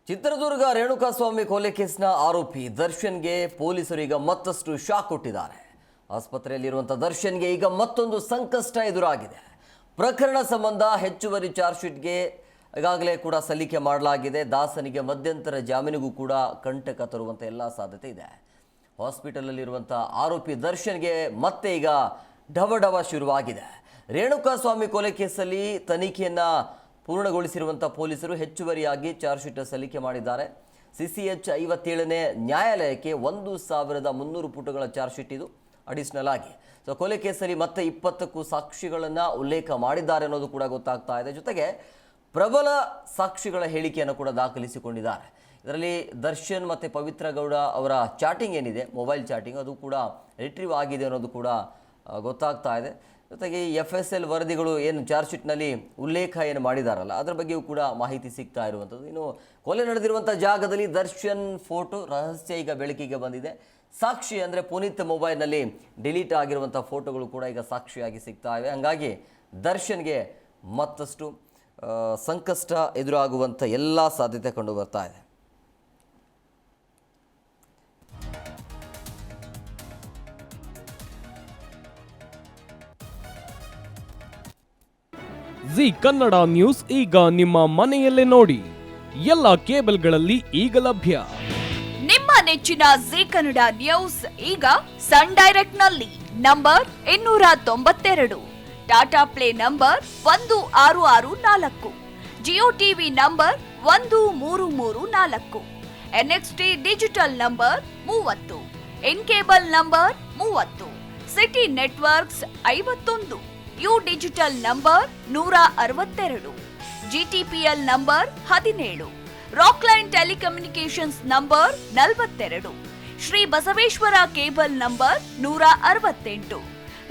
ಚಿತ್ರದುರ್ಗ ರೇಣುಕಾಸ್ವಾಮಿ ಕೊಲೆ ಕೇಸ್ನ ಆರೋಪಿ ದರ್ಶನ್ಗೆ ಪೊಲೀಸರು ಈಗ ಮತ್ತಷ್ಟು ಶಾಕ್ ಕೊಟ್ಟಿದ್ದಾರೆ. ಆಸ್ಪತ್ರೆಯಲ್ಲಿರುವಂತಹ ದರ್ಶನ್ಗೆ ಈಗ ಮತ್ತೊಂದು ಸಂಕಷ್ಟ ಎದುರಾಗಿದೆ. ಪ್ರಕರಣ ಸಂಬಂಧ ಹೆಚ್ಚುವರಿ ಚಾರ್ಜ್ ಶೀಟ್ಗೆ ಈಗಾಗಲೇ ಕೂಡ ಸಲ್ಲಿಕೆ ಮಾಡಲಾಗಿದೆ. ದಾಸನಿಗೆ ಮಧ್ಯಂತರ ಜಾಮೀನಿಗೂ ಕೂಡ ಕಂಟಕ ತರುವಂಥ ಎಲ್ಲ ಸಾಧ್ಯತೆ ಇದೆ. ಹಾಸ್ಪಿಟಲಲ್ಲಿರುವಂಥ ಆರೋಪಿ ದರ್ಶನ್ಗೆ ಮತ್ತೆ ಈಗ ಢವಢವ ಶುರುವಾಗಿದೆ. ರೇಣುಕಾಸ್ವಾಮಿ ಕೊಲೆ ಕೇಸಲ್ಲಿ ತನಿಖೆಯನ್ನು ಪೂರ್ಣಗೊಳಿಸಿರುವಂಥ ಪೊಲೀಸರು ಹೆಚ್ಚುವರಿಯಾಗಿ ಚಾರ್ಜ್ ಶೀಟ್ ಸಲ್ಲಿಕೆ ಮಾಡಿದ್ದಾರೆ. CCH 57ನೇ ನ್ಯಾಯಾಲಯಕ್ಕೆ 1300 ಪುಟಗಳ ಚಾರ್ಜ್ ಶೀಟ್ ಇದು ಅಡಿಷನಲ್ ಆಗಿ. ಕೊಲೆ ಕೇಸಲ್ಲಿ ಮತ್ತೆ 20ಕ್ಕೂ ಸಾಕ್ಷಿಗಳನ್ನು ಉಲ್ಲೇಖ ಮಾಡಿದ್ದಾರೆ ಅನ್ನೋದು ಕೂಡ ಗೊತ್ತಾಗ್ತಾ ಇದೆ. ಜೊತೆಗೆ ಪ್ರಬಲ ಸಾಕ್ಷಿಗಳ ಹೇಳಿಕೆಯನ್ನು ಕೂಡ ದಾಖಲಿಸಿಕೊಂಡಿದ್ದಾರೆ. ಇದರಲ್ಲಿ ದರ್ಶನ್ ಮತ್ತು ಪವಿತ್ರ ಗೌಡ ಅವರ ಚಾಟಿಂಗ್ ಏನಿದೆ, ಮೊಬೈಲ್ ಚಾಟಿಂಗ್, ಅದು ಕೂಡ ರಿಟ್ರೀವ್ ಆಗಿದೆ ಅನ್ನೋದು ಕೂಡ ಗೊತ್ತಾಗ್ತಾ ಇದೆ. ಜೊತೆಗೆ FSL ವರದಿಗಳು ಏನು ಚಾರ್ಜ್ ಶೀಟ್ನಲ್ಲಿ ಉಲ್ಲೇಖ ಏನು ಮಾಡಿದಾರಲ್ಲ ಅದರ ಬಗ್ಗೆಯೂ ಕೂಡ ಮಾಹಿತಿ ಸಿಗ್ತಾ ಇರುವಂಥದ್ದು. ಇನ್ನು ಕೊಲೆ ನಡೆದಿರುವಂಥ ಜಾಗದಲ್ಲಿ ದರ್ಶನ್ ಫೋಟೋ ರಹಸ್ಯ ಈಗ ಬೆಳಕಿಗೆ ಬಂದಿದೆ. ಸಾಕ್ಷಿ ಅಂದರೆ ಪುನೀತ್ ಮೊಬೈಲ್ನಲ್ಲಿ ಡಿಲೀಟ್ ಆಗಿರುವಂಥ ಫೋಟೋಗಳು ಕೂಡ ಈಗ ಸಾಕ್ಷಿಯಾಗಿ ಸಿಗ್ತಾ ಇವೆ. ಹಾಗಾಗಿ ದರ್ಶನ್ಗೆ ಮತ್ತಷ್ಟು ಸಂಕಷ್ಟ ಎದುರಾಗುವಂಥ ಎಲ್ಲ ಸಾಧ್ಯತೆ ಕಂಡು ಬರ್ತಾ ಇದೆ. ಜಿ ಕನ್ನಡ ನ್ಯೂಸ್ ಈಗ ನಿಮ್ಮ ಮನೆಯಲ್ಲೇ ನೋಡಿ. ಎಲ್ಲ ಕೇಬಲ್ಗಳಲ್ಲಿ ಈಗ ಲಭ್ಯ. ನಿಮ್ಮ ನೆಚ್ಚಿನ ಜಿ ಕನ್ನಡ ನ್ಯೂಸ್ ಈಗ ಸನ್ ಡೈರೆಕ್ಟ್ ನಲ್ಲಿ number 292, Tata play number 1664, Jio TV number 1334, NXT digital number 30, in cable number 30, city networks 51, U digital number 162, GTPL number 17, Rockline telecommunications number 42, Shri Basaveshwara cable number 168,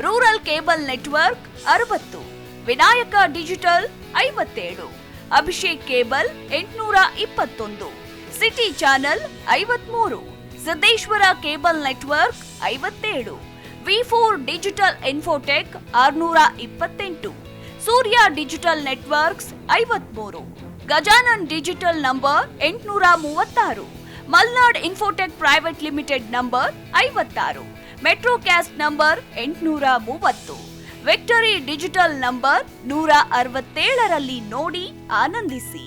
rural cable network 60, Vinayaka digital 57, Abhishek cable 821, city channel 53, Siddeshwara cable network 57, V4 digital Infotech 628, Surya digital networks 53, Gajanan digital number 836, Malnad Infotech private limited number 56, Metrocast number 830, Victory Digital number 167ರಲ್ಲಿ ನೋಡಿ ಆನಂದಿಸಿ.